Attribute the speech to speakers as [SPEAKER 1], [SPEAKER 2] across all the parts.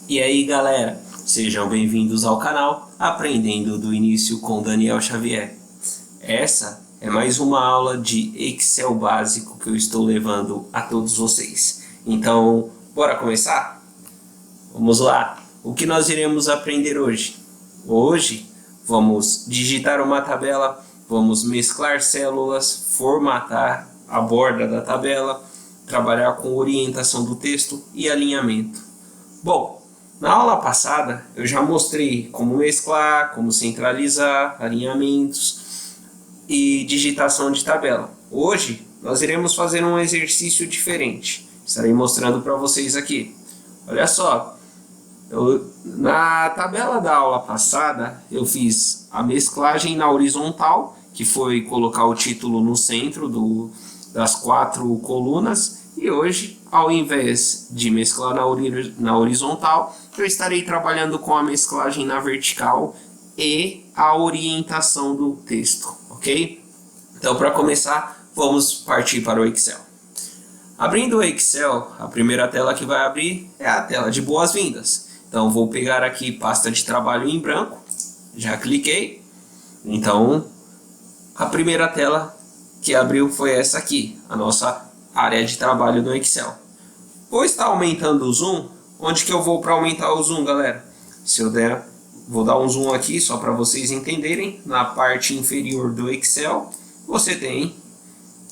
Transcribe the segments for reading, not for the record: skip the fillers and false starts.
[SPEAKER 1] E aí galera, sejam bem-vindos ao canal Aprendendo do Início com Daniel Xavier. Essa é mais uma aula de Excel básico que eu estou levando a todos vocês. Então, bora começar? Vamos lá! O que nós iremos aprender hoje? Hoje vamos digitar uma tabela, vamos mesclar células, formatar a borda da tabela, trabalhar com orientação do texto e alinhamento. Bom, na aula passada eu já mostrei como mesclar, como centralizar, alinhamentos e digitação de tabela. Hoje nós iremos fazer um exercício diferente. Estarei mostrando para vocês aqui. Olha só, na tabela da aula passada eu fiz a mesclagem na horizontal, que foi colocar o título no centro das 4 colunas. E hoje, ao invés de mesclar na horizontal, eu estarei trabalhando com a mesclagem na vertical e a orientação do texto, ok? Então, para começar, vamos partir para o Excel. Abrindo o Excel, a primeira tela que vai abrir é a tela de boas-vindas. Então, vou pegar aqui pasta de trabalho em branco, já cliquei. Então, a primeira tela que abriu foi essa aqui, a nossa área de trabalho no Excel. Vou estar aumentando o zoom. Onde que eu vou para aumentar o zoom, galera? Se eu der, vou dar um zoom aqui só para vocês entenderem. Na parte inferior do Excel, você tem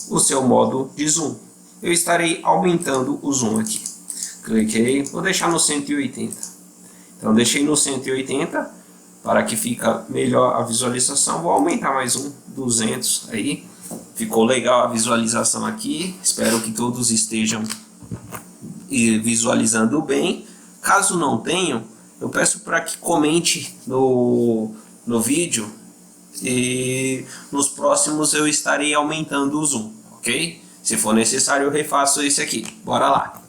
[SPEAKER 1] o seu modo de zoom. Eu estarei aumentando o zoom aqui. Cliquei, vou deixar no 180. Então deixei no 180 para que fica melhor a visualização. Vou aumentar mais um, 200 aí. Ficou legal a visualização aqui, espero que todos estejam visualizando bem. Caso não tenham, eu peço para que comente no vídeo e nos próximos eu estarei aumentando o zoom, ok? Se for necessário eu refaço esse aqui, bora lá.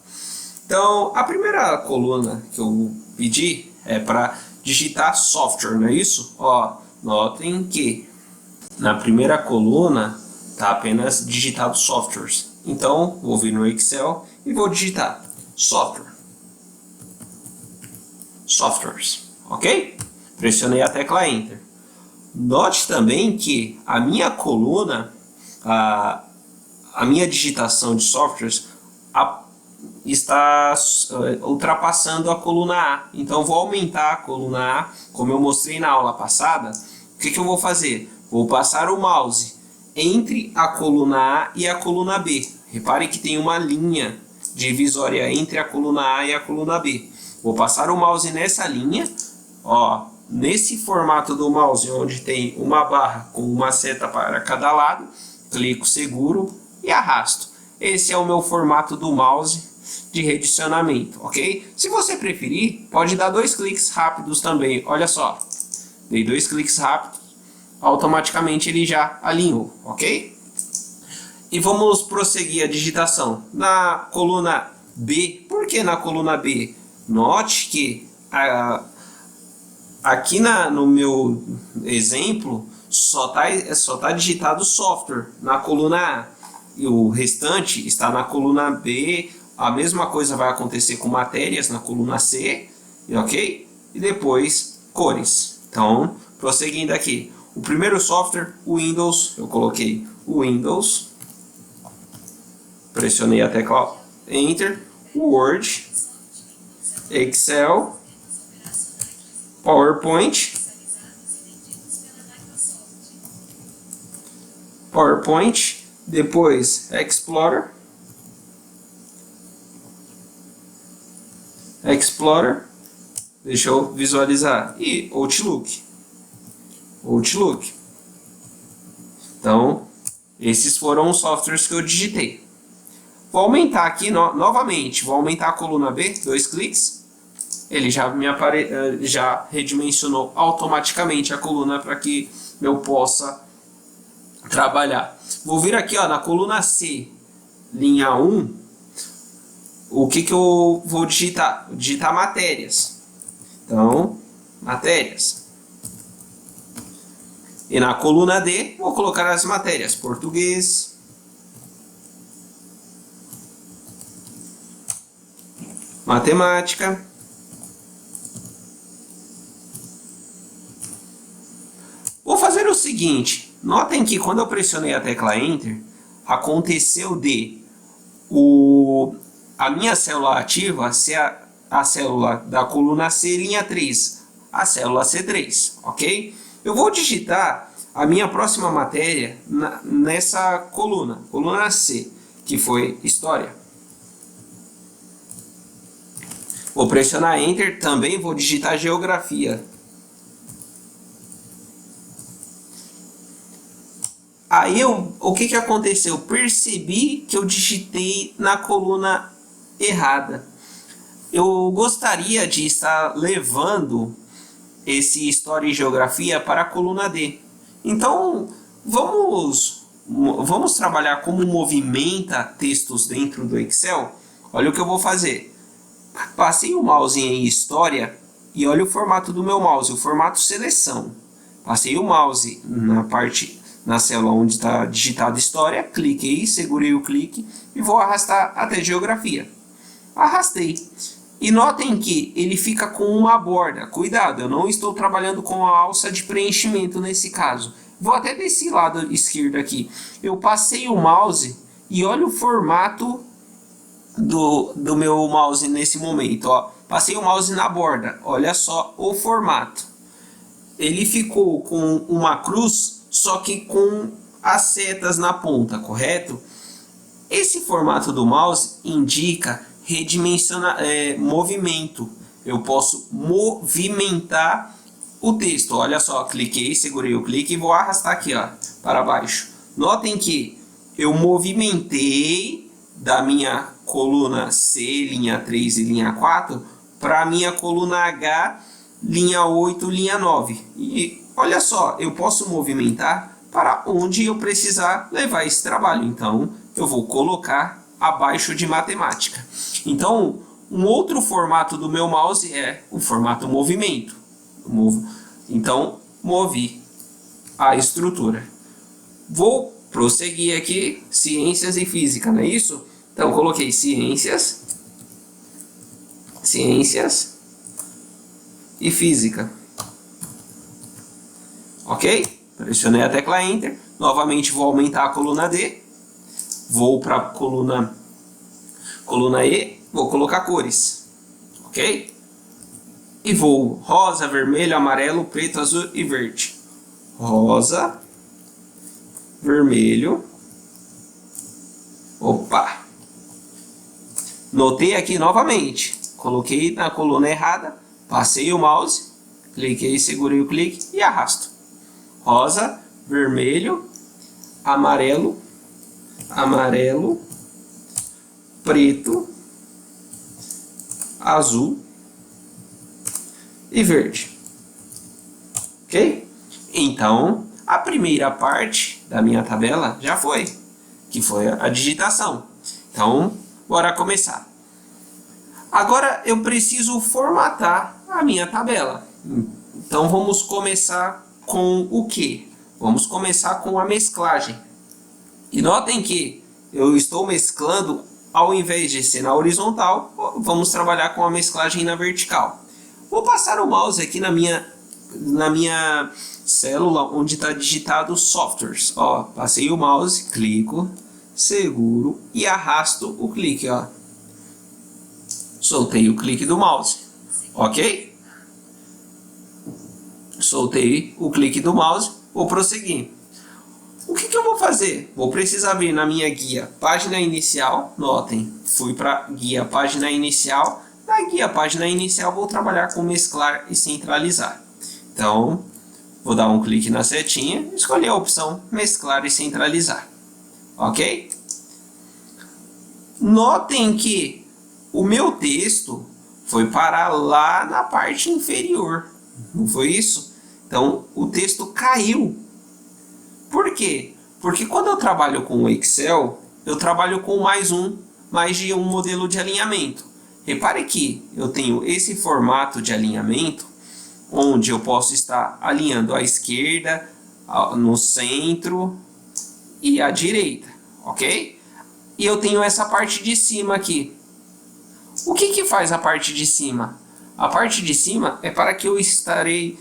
[SPEAKER 1] Então, a primeira coluna que eu pedi é para digitar software, não é isso? Ó, notem que na primeira coluna está apenas digitado softwares. Então, vou vir no Excel e vou digitar software. Softwares, ok? Pressionei a tecla Enter. Note também que a minha coluna, a minha digitação de softwares está ultrapassando a coluna A. Então, vou aumentar a coluna A, como eu mostrei na aula passada. O que eu vou fazer? Vou passar o mouse entre a coluna A e a coluna B. Repare que tem uma linha divisória entre a coluna A e a coluna B. Vou passar o mouse nessa linha, ó, nesse formato do mouse, onde tem uma barra com uma seta para cada lado, clico seguro e arrasto. Esse é o meu formato do mouse de redicionamento, ok? Se você preferir, pode dar 2 cliques rápidos também. Olha só, dei 2 cliques rápidos. Automaticamente ele já alinhou, ok? E vamos prosseguir a digitação. Na coluna B, por que na coluna B? Note que aqui no meu exemplo só tá digitado software na coluna A. E o restante está na coluna B. A mesma coisa vai acontecer com matérias na coluna C, ok? E depois cores. Então, prosseguindo aqui. O primeiro software, o Windows, eu coloquei o Windows, pressionei a tecla Enter, Word, Excel, PowerPoint, depois Explorer, deixa eu visualizar, e Outlook. Então, esses foram os softwares que eu digitei. Vou aumentar aqui novamente, vou aumentar a coluna B, 2 cliques. Ele já redimensionou automaticamente a coluna para que eu possa trabalhar. Vou vir aqui, ó, na coluna C, linha 1. O que eu vou digitar? Vou digitar matérias. Então, matérias. E na coluna D, vou colocar as matérias: português, matemática, seguinte, notem que quando eu pressionei a tecla Enter, aconteceu de a minha célula ativa ser a célula da coluna C, linha 3, a célula C3, ok? Eu vou digitar a minha próxima matéria nessa coluna C, que foi História. Vou pressionar Enter, também vou digitar Geografia. Aí o que aconteceu? Percebi que eu digitei na coluna errada. Eu gostaria de estar levando esse História e Geografia para a coluna D. Então, vamos trabalhar como movimenta textos dentro do Excel. Olha o que eu vou fazer. Passei o mouse em História e olha o formato do meu mouse, o formato Seleção. Passei o mouse na célula onde está digitado História, cliquei, segurei o clique e vou arrastar até Geografia. Arrastei. E notem que ele fica com uma borda. Cuidado, eu não estou trabalhando com a alça de preenchimento nesse caso. Vou até desse lado esquerdo aqui. Eu passei o mouse e olha o formato do meu mouse nesse momento. Ó. Passei o mouse na borda. Olha só o formato. Ele ficou com uma cruz, só que com as setas na ponta, correto? Esse formato do mouse indica movimento. Eu posso movimentar o texto. Olha só, cliquei, segurei o clique e vou arrastar aqui, ó, para baixo. Notem que eu movimentei da minha coluna C, linha 3 e linha 4, para a minha coluna H, linha 8, linha 9. E olha só, eu posso movimentar para onde eu precisar levar esse trabalho. Então, eu vou colocar abaixo de matemática. Então, um outro formato do meu mouse é o formato movimento. Então, movi a estrutura. Vou prosseguir aqui, ciências e física, não é isso? Então, coloquei ciências e física. Ok? Pressionei a tecla Enter. Novamente vou aumentar a coluna D. Vou para a coluna E. Vou colocar cores. Ok? E vou rosa, vermelho, amarelo, preto, azul e verde. Rosa, vermelho. Opa! Notei aqui novamente. Coloquei na coluna errada. Passei o mouse. Cliquei, segurei o clique e arrasto. Rosa, vermelho, amarelo, preto, azul e verde. Ok? Então, a primeira parte da minha tabela já foi, que foi a digitação. Então, bora começar. Agora eu preciso formatar a minha tabela. Então, vamos começar com o que? Vamos começar com a mesclagem. E notem que eu estou mesclando, ao invés de ser na horizontal, vamos trabalhar com a mesclagem na vertical. Vou passar o mouse aqui na minha célula onde está digitado softwares. Ó, passei o mouse, clico, seguro e arrasto o clique. Ó. Soltei o clique do mouse. Ok? Soltei o clique do mouse, vou prosseguir. O que eu vou fazer? Vou precisar vir na minha guia página inicial, notem, fui para guia página inicial. Na guia página inicial vou trabalhar com mesclar e centralizar. Então, vou dar um clique na setinha, escolher a opção mesclar e centralizar. Ok? Notem que o meu texto foi parar lá na parte inferior. Não foi isso? Então, o texto caiu. Por quê? Porque quando eu trabalho com o Excel, eu trabalho com mais de um modelo de alinhamento. Repare que eu tenho esse formato de alinhamento, onde eu posso estar alinhando à esquerda, no centro e à direita, ok? E eu tenho essa parte de cima aqui. O que faz a parte de cima? A parte de cima é para que eu estarei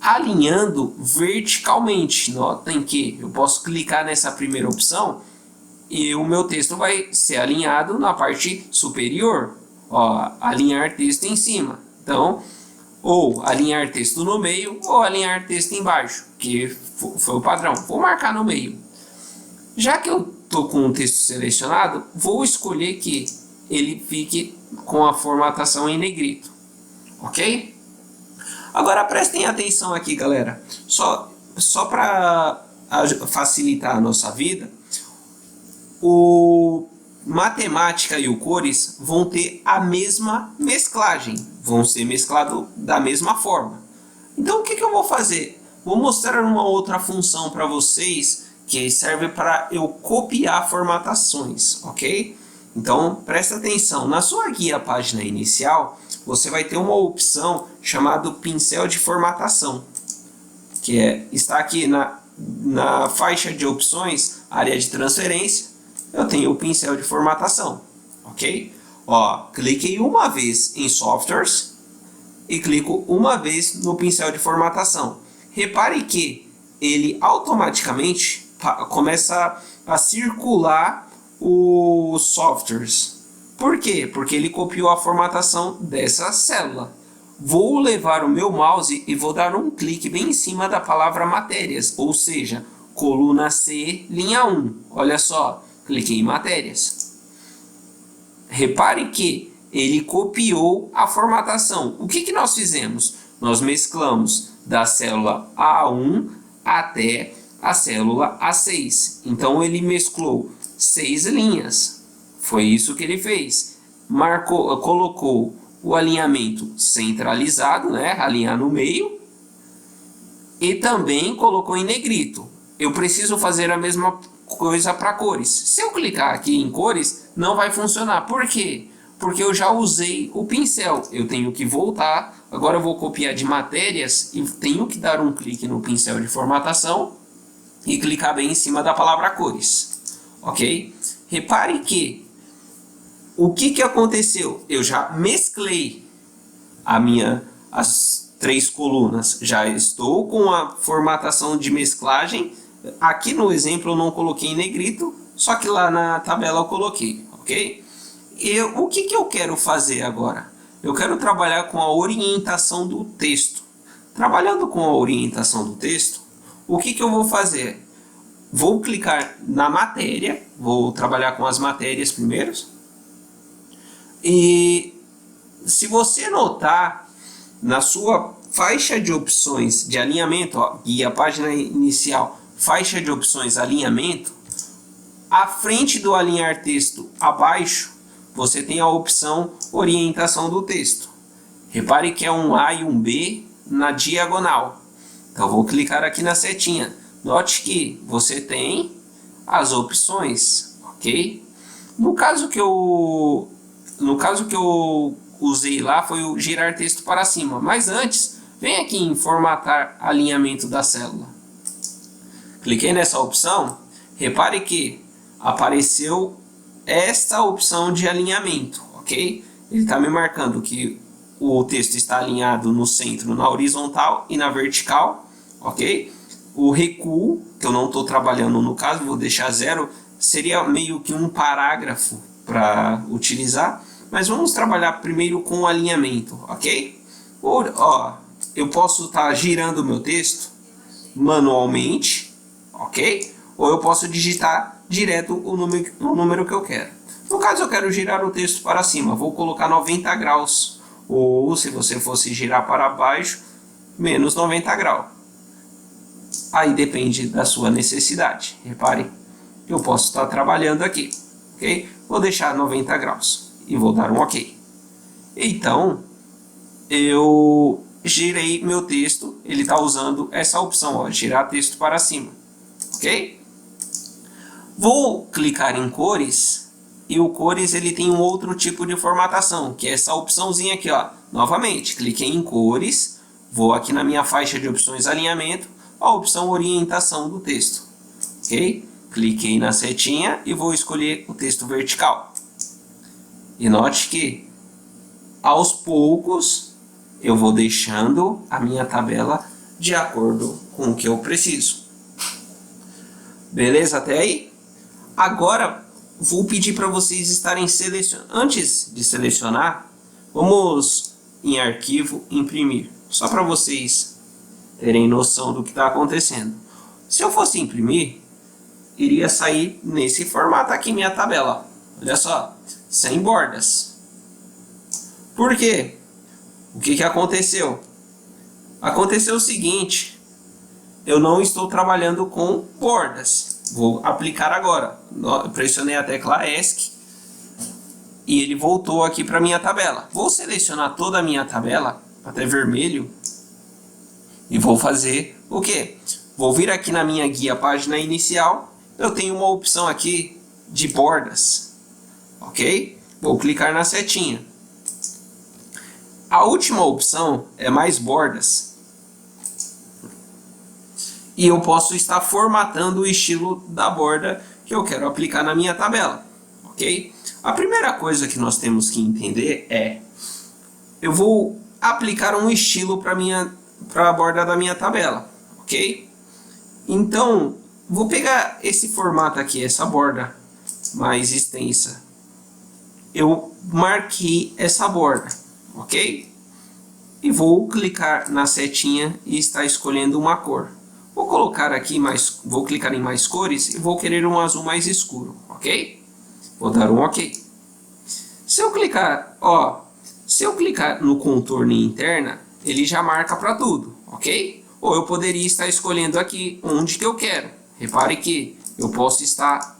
[SPEAKER 1] alinhando verticalmente. Notem que eu posso clicar nessa primeira opção e o meu texto vai ser alinhado na parte superior. Ó, alinhar texto em cima. Então, ou alinhar texto no meio ou alinhar texto embaixo, que foi o padrão. Vou marcar no meio. Já que eu estou com o texto selecionado, vou escolher que ele fique com a formatação em negrito, ok? Agora prestem atenção aqui, galera. Só para facilitar a nossa vida, o matemática e o cores vão ter a mesma mesclagem, vão ser mesclados da mesma forma. Então o que eu vou fazer? Vou mostrar uma outra função para vocês que serve para eu copiar formatações, ok? Então presta atenção, na sua guia página inicial você vai ter uma opção chamada pincel de formatação, que está aqui na faixa de opções, área de transferência. Eu tenho o pincel de formatação, ok? Ó, cliquei uma vez em softwares e clico uma vez no pincel de formatação. Repare que ele automaticamente começa a circular os softwares. Por quê? Porque ele copiou a formatação dessa célula. Vou levar o meu mouse e vou dar um clique bem em cima da palavra matérias, ou seja, coluna C, linha 1. Olha só, cliquei em matérias. Repare que ele copiou a formatação. O que nós fizemos? Nós mesclamos da célula A1 até a célula A6. Então ele mesclou 6 linhas. Foi isso que ele fez. Colocou o alinhamento centralizado, né? Alinhar no meio. E também colocou em negrito. Eu preciso fazer a mesma coisa para cores. Se eu clicar aqui em cores, não vai funcionar. Por quê? Porque eu já usei o pincel. Eu tenho que voltar. Agora eu vou copiar de matérias e tenho que dar um clique no pincel de formatação e clicar bem em cima da palavra cores. Ok? Repare que o que aconteceu? Eu já mesclei as 3 colunas. Já estou com a formatação de mesclagem. Aqui no exemplo eu não coloquei em negrito, só que lá na tabela eu coloquei, ok? O que eu quero fazer agora? Eu quero trabalhar com a orientação do texto. Trabalhando com a orientação do texto, o que eu vou fazer? Vou clicar na matéria, vou trabalhar com as matérias primeiro. E se você notar, na sua faixa de opções de alinhamento, ó, guia, página inicial, faixa de opções alinhamento, à frente do alinhar texto abaixo, você tem a opção orientação do texto. Repare que é um A e um B na diagonal. Então vou clicar aqui na setinha. Note que você tem as opções, ok? No caso que eu usei lá foi o girar texto para cima. Mas antes, vem aqui em formatar alinhamento da célula. Cliquei nessa opção. Repare que apareceu esta opção de alinhamento, ok? Ele está me marcando que o texto está alinhado no centro, na horizontal e na vertical, ok? O recuo, que eu não estou trabalhando no caso, vou deixar 0, seria meio que um parágrafo para utilizar, mas vamos trabalhar primeiro com o alinhamento, ok? Eu posso estar girando o meu texto manualmente, ok? Ou eu posso digitar direto o número que eu quero. No caso eu quero girar o texto para cima, vou colocar 90 graus, ou se você fosse girar para baixo, menos 90 graus. Aí depende da sua necessidade. Repare, eu posso estar trabalhando aqui, ok? Vou deixar 90 graus e vou dar um ok. Então, eu girei meu texto, ele está usando essa opção, ó, girar texto para cima, ok? Vou clicar em cores e o cores ele tem um outro tipo de formatação, que é essa opçãozinha aqui, ó. Novamente, cliquei em cores, vou aqui na minha faixa de opções alinhamento, a opção orientação do texto, ok? Cliquei na setinha e vou escolher o texto vertical. E note que aos poucos eu vou deixando a minha tabela de acordo com o que eu preciso. Beleza até aí? Agora vou pedir para vocês estarem selecionando. Antes de selecionar, vamos em arquivo, imprimir. Só para vocês terem noção do que está acontecendo. Se eu fosse imprimir, iria sair nesse formato aqui minha tabela. Olha só, sem bordas. Por quê? O que aconteceu? Aconteceu o seguinte, eu não estou trabalhando com bordas. Vou aplicar agora. Pressionei a tecla ESC e ele voltou aqui para minha tabela. Vou selecionar toda a minha tabela, até vermelho, e vou fazer o quê? Vou vir aqui na minha guia página inicial, eu tenho uma opção aqui de bordas, ok? Vou clicar na setinha. A última opção é mais bordas. E eu posso estar formatando o estilo da borda que eu quero aplicar na minha tabela, ok? A primeira coisa que nós temos que entender é, eu vou aplicar um estilo para a borda da minha tabela, ok? Então, vou pegar esse formato aqui, essa borda mais extensa. Eu marquei essa borda, ok? E vou clicar na setinha e está escolhendo uma cor. Vou colocar aqui vou clicar em mais cores e vou querer um azul mais escuro, ok? Vou dar um ok. Se eu clicar no contorno interna, ele já marca para tudo, ok? Ou eu poderia estar escolhendo aqui onde que eu quero. Repare que eu posso estar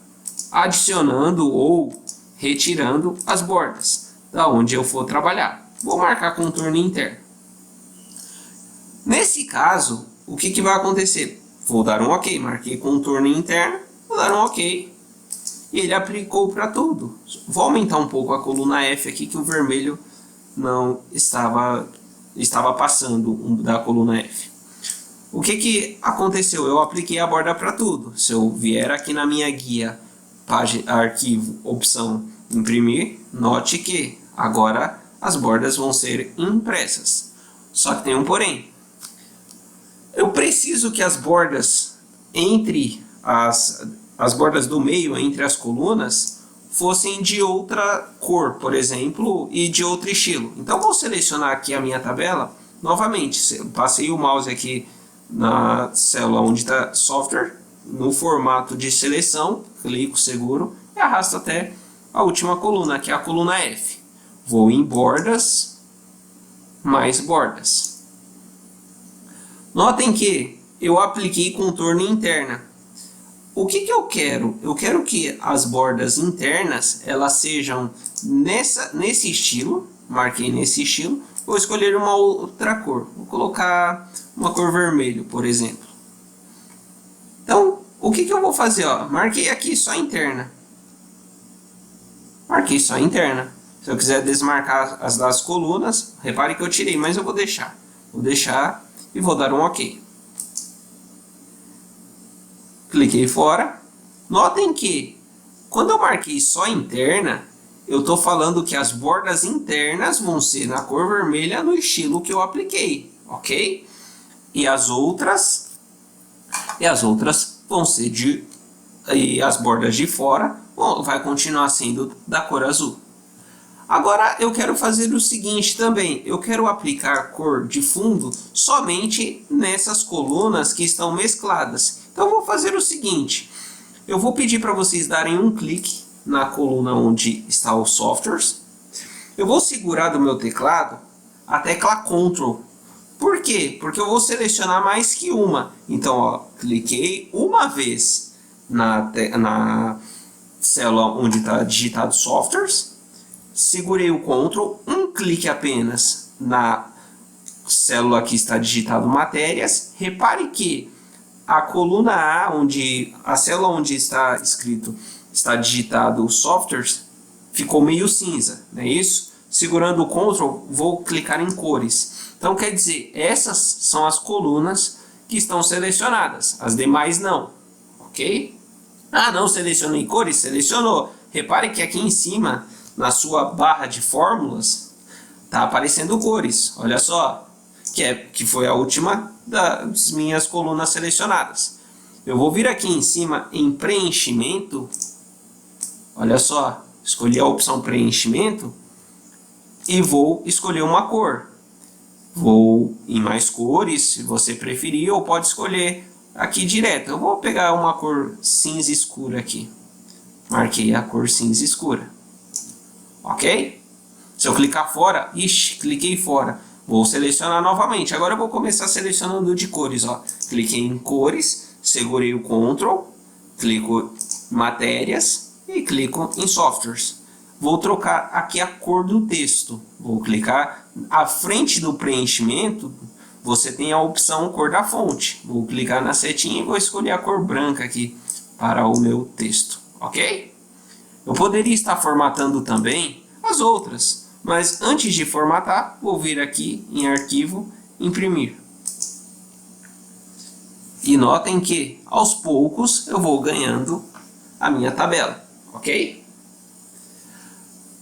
[SPEAKER 1] adicionando ou retirando as bordas da onde eu for trabalhar. Vou marcar contorno interno. Nesse caso, o que vai acontecer? Vou dar um ok, marquei contorno interno, vou dar um ok. E ele aplicou para tudo. Vou aumentar um pouco a coluna F aqui, que o vermelho não estava passando da coluna F. O que aconteceu? Eu apliquei a borda para tudo. Se eu vier aqui na minha guia, página, arquivo, opção, imprimir, note que agora as bordas vão ser impressas. Só que tem um porém. Eu preciso que as bordas as bordas do meio entre as colunas fossem de outra cor, por exemplo, e de outro estilo. Então vou selecionar aqui a minha tabela. Novamente, passei o mouse aqui na célula onde está software, no formato de seleção, clico seguro e arrasto até a última coluna, que é a coluna F. Vou em bordas, mais bordas. Notem que eu apliquei contorno interna. O que eu quero? Eu quero que as bordas internas elas sejam nesse estilo. Marquei nesse estilo. Vou escolher uma outra cor. Vou colocar uma cor vermelho, por exemplo. Então, o que eu vou fazer? Ó, marquei aqui só interna. Marquei só interna. Se eu quiser desmarcar as das colunas, repare que eu tirei, mas eu vou deixar. Vou deixar e vou dar um ok. Cliquei fora. Notem que quando eu marquei só interna, eu estou falando que as bordas internas vão ser na cor vermelha no estilo que eu apliquei, ok? E as outras vão ser e as bordas de fora vai continuar sendo da cor azul. Agora eu quero fazer o seguinte também, eu quero aplicar cor de fundo somente nessas colunas que estão mescladas. Então eu vou fazer o seguinte, eu vou pedir para vocês darem um clique na coluna onde está o softwares. Eu vou segurar do meu teclado a tecla Ctrl. Por quê? Porque eu vou selecionar mais que uma. Então, ó, cliquei uma vez na célula onde está digitado softwares. Segurei o Ctrl, um clique apenas na célula que está digitado matérias. Repare que a coluna A, a célula onde está escrito, está digitado softwares, ficou meio cinza, não é isso? Segurando o Ctrl, vou clicar em cores. Então quer dizer, essas são as colunas que estão selecionadas, as demais não, ok? Ah, não selecionei cores? Selecionou. Repare que aqui em cima, na sua barra de fórmulas, está aparecendo cores, olha só. que foi a última das minhas colunas selecionadas. Eu vou vir aqui em cima em preenchimento. Olha só, escolhi a opção preenchimento e vou escolher uma cor. Vou em mais cores, se você preferir, ou pode escolher aqui direto. Eu vou pegar uma cor cinza escura aqui. Marquei a cor cinza escura. Ok? Se eu clicar fora, cliquei fora. Vou selecionar novamente. Agora eu vou começar selecionando de cores. Ó. Cliquei em cores, segurei o Ctrl, clico em matérias e clico em softwares. Vou trocar aqui a cor do texto. Vou clicar à frente do preenchimento. Você tem a opção cor da fonte. Vou clicar na setinha e vou escolher a cor branca aqui para o meu texto. Ok? Eu poderia estar formatando também as outras, mas antes de formatar, vou vir aqui em arquivo, imprimir. E notem que aos poucos eu vou ganhando a minha tabela, ok?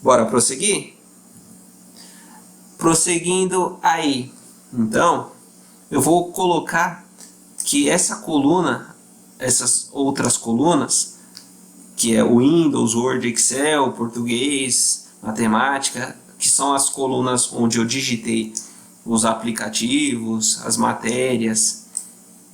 [SPEAKER 1] Bora prosseguir? Prosseguindo aí, então, eu vou colocar que essa coluna, essas outras colunas, que é o Windows, Word, Excel, português, matemática, que são as colunas onde eu digitei os aplicativos, as matérias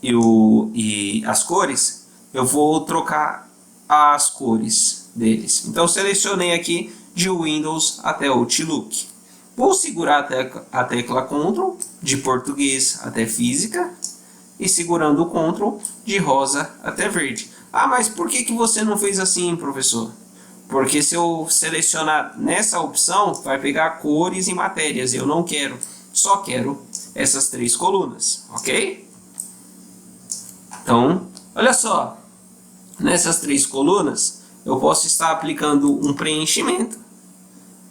[SPEAKER 1] e as cores, eu vou trocar as cores deles. Então selecionei aqui de Windows até Outlook. Vou segurar a tecla Ctrl de português até física e segurando o Ctrl de rosa até verde. Ah, mas por que você não fez assim, professor? Porque se eu selecionar nessa opção, vai pegar cores e matérias. Eu não quero, só quero essas três colunas, ok? Então, olha só. Nessas três colunas, eu posso estar aplicando um preenchimento.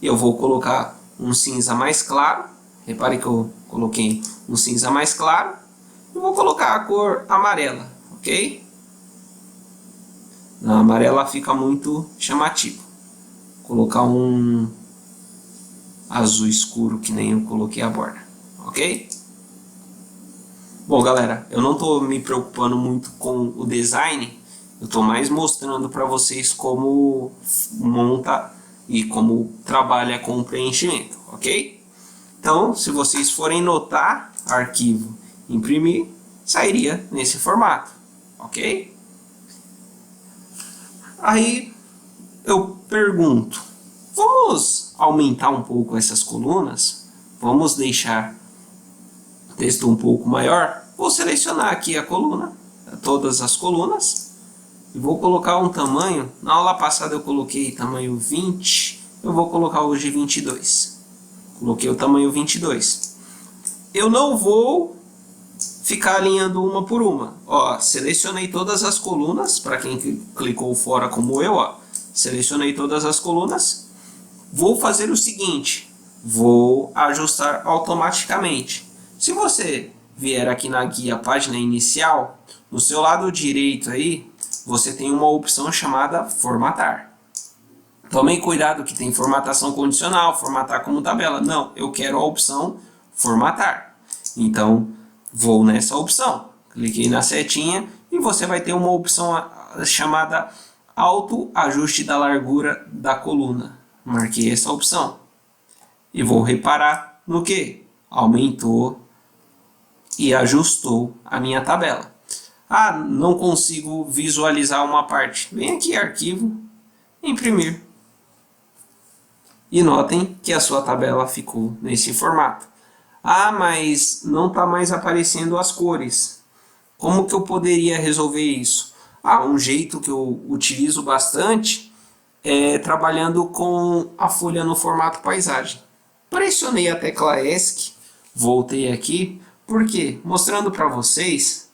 [SPEAKER 1] Eu vou colocar um cinza mais claro. Repare que eu coloquei um cinza mais claro. E vou colocar a cor amarela, ok? Na amarela fica muito chamativo. Vou colocar um azul escuro que nem eu coloquei a borda, ok? Bom, galera, eu não estou me preocupando muito com o design. Eu estou mais mostrando para vocês como monta e como trabalha com o preenchimento, ok? Então, se vocês forem notar, arquivo, imprimir, sairia nesse formato, ok? Aí eu pergunto, vamos aumentar um pouco essas colunas? Vamos deixar o texto um pouco maior? Vou selecionar aqui a coluna, todas as colunas, e vou colocar um tamanho. Na aula passada eu coloquei tamanho 20, eu vou colocar hoje 22. Coloquei o tamanho 22. Eu não vou ficar alinhando uma por uma. Ó, selecionei todas as colunas, para quem clicou fora como eu, ó, selecionei todas as colunas. Vou fazer o seguinte, vou ajustar automaticamente. Se você vier aqui na guia página inicial, no seu lado direito aí, você tem uma opção chamada formatar. Tomem cuidado que tem formatação condicional, formatar como tabela. Não, eu quero a opção formatar. Então, vou nessa opção. Cliquei na setinha e você vai ter uma opção chamada autoajuste da largura da coluna. Marquei essa opção. E vou reparar no que? Aumentou e ajustou a minha tabela. Ah, não consigo visualizar uma parte. Vem aqui, arquivo, imprimir. E notem que a sua tabela ficou nesse formato. Ah, mas não está mais aparecendo as cores. Como que eu poderia resolver isso? Ah, um jeito que eu utilizo bastante é trabalhando com a folha no formato paisagem. Pressionei a tecla ESC, voltei aqui, porque mostrando para vocês,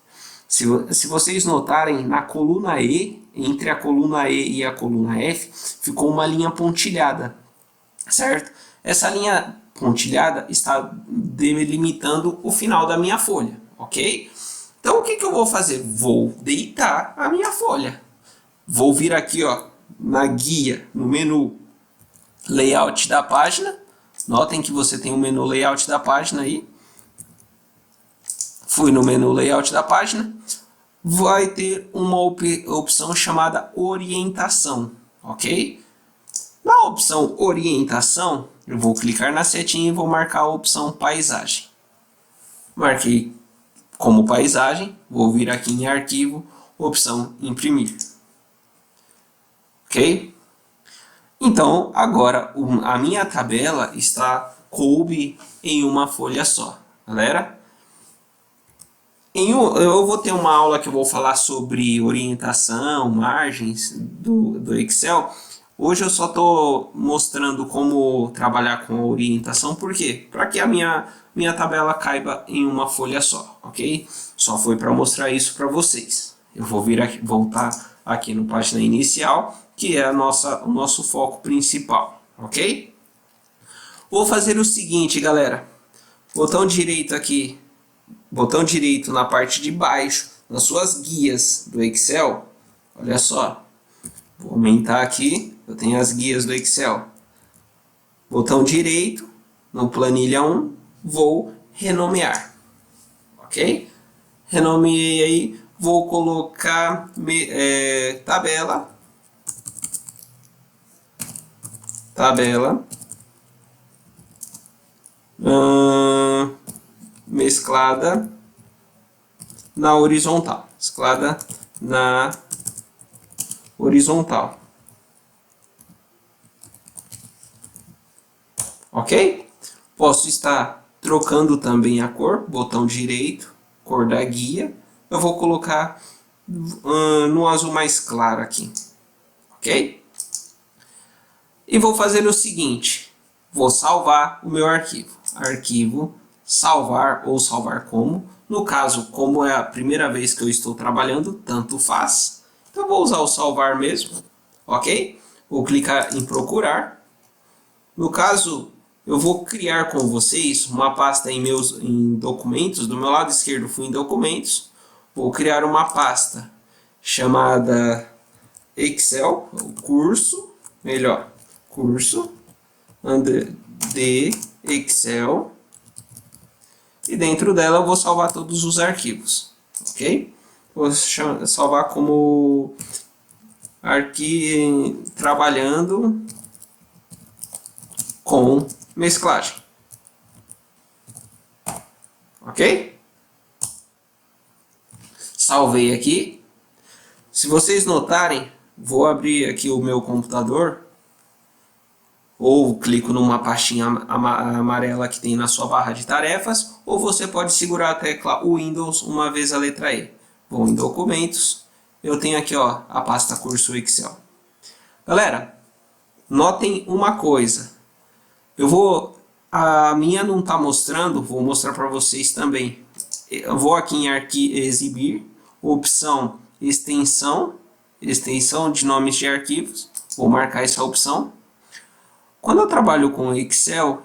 [SPEAKER 1] se vocês notarem na coluna E, entre a coluna E e a coluna F, ficou uma linha pontilhada, certo? Essa linha pontilhada está delimitando o final da minha folha, ok? Então o que eu vou fazer? Vou deitar a minha folha. Vou vir aqui, ó, na guia, no menu layout da página. Notem que você tem o menu layout da página aí. fui no menu layout da página, vai ter uma opção chamada orientação, ok? Na opção orientação, eu vou clicar na setinha e vou marcar a opção paisagem. Marquei como paisagem, vou vir aqui em arquivo, opção imprimir. Ok? Então, agora a minha tabela coube em uma folha só. Galera, eu vou ter uma aula que eu vou falar sobre orientação, margens do Excel. Hoje eu só estou mostrando como trabalhar com a orientação, por quê? Para que a minha tabela caiba em uma folha só, ok? Só foi para mostrar isso para vocês. Eu vou voltar aqui no página inicial, que é o nosso foco principal, ok? Vou fazer o seguinte, galera. Botão direito aqui, botão direito na parte de baixo, nas suas guias do Excel. Olha só, vou aumentar aqui, eu tenho as guias do Excel. Botão direito, no planilha 1, vou renomear, ok? Renomeei aí, vou colocar tabela, mesclada na horizontal, ok? Posso estar trocando também a cor, botão direito, cor da guia, eu vou colocar no azul mais claro aqui, ok? E vou fazer o seguinte, vou salvar o meu arquivo, salvar ou salvar como. No caso, como é a primeira vez que eu estou trabalhando, tanto faz. Então vou usar o salvar mesmo, ok? Vou clicar em procurar. No caso, eu vou criar com vocês uma pasta em documentos. Do meu lado esquerdo fui em documentos. Vou criar uma pasta chamada Excel, curso de Excel, e dentro dela eu vou salvar todos os arquivos, ok? Vou salvar como arquivo trabalhando com mesclagem, ok? Salvei aqui. Se vocês notarem, vou abrir aqui o meu computador, ou clico numa pastinha amarela que tem na sua barra de tarefas, ou você pode segurar a tecla Windows uma vez a letra E. Vou em documentos, eu tenho aqui ó, a pasta curso Excel. Galera, notem uma coisa, a minha não está mostrando, vou mostrar para vocês também. Eu vou aqui em exibir, opção extensão de nomes de arquivos, vou marcar essa opção. Quando eu trabalho com Excel,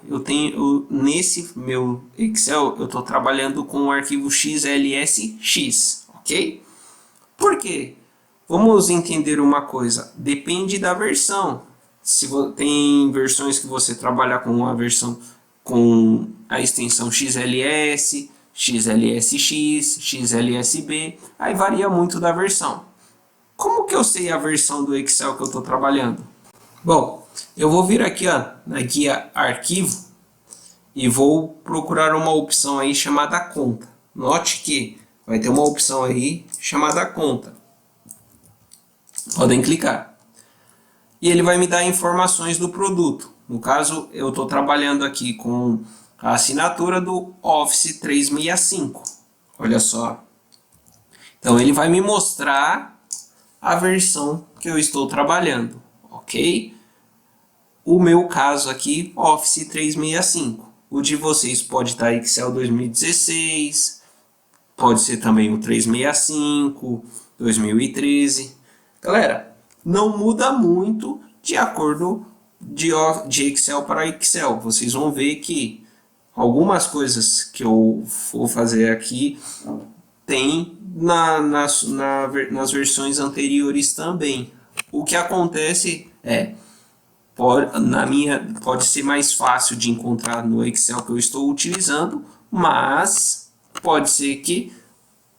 [SPEAKER 1] nesse meu Excel, eu estou trabalhando com o arquivo XLSX, ok? Por quê? Vamos entender uma coisa, depende da versão. Se tem versões que você trabalha com uma versão com a extensão XLS, XLSX, XLSB, aí varia muito da versão. Como que eu sei a versão do Excel que eu estou trabalhando? Bom, eu vou vir aqui ó, na guia arquivo e vou procurar uma opção aí chamada conta. Note que vai ter uma opção aí chamada conta. Podem clicar. E ele vai me dar informações do produto. No caso, eu estou trabalhando aqui com a assinatura do Office 365. Olha só. Então ele vai me mostrar a versão que eu estou trabalhando, ok? O meu caso aqui, Office 365. O de vocês pode estar Excel 2016, pode ser também o 365, 2013. Galera, não muda muito de acordo de Excel para Excel. Vocês vão ver que algumas coisas que eu vou fazer aqui tem nas versões anteriores também. O que acontece é, pode ser mais fácil de encontrar no Excel que eu estou utilizando, mas pode ser que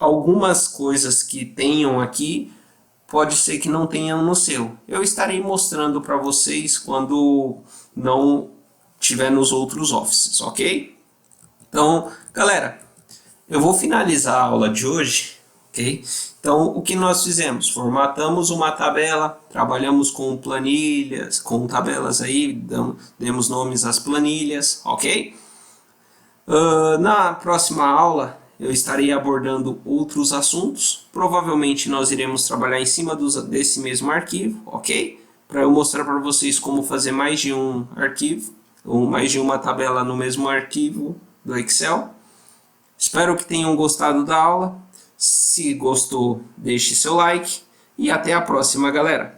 [SPEAKER 1] algumas coisas que tenham aqui, pode ser que não tenham no seu. Eu estarei mostrando para vocês quando não tiver nos outros offices, ok? Então, galera, eu vou finalizar a aula de hoje, ok? Então, o que nós fizemos? Formatamos uma tabela, trabalhamos com planilhas, com tabelas aí, demos nomes às planilhas, ok? Na próxima aula, eu estarei abordando outros assuntos. Provavelmente nós iremos trabalhar em cima desse mesmo arquivo, ok? Para eu mostrar para vocês como fazer mais de um arquivo, ou mais de uma tabela no mesmo arquivo do Excel. Espero que tenham gostado da aula. Se gostou, deixe seu like e até a próxima, galera!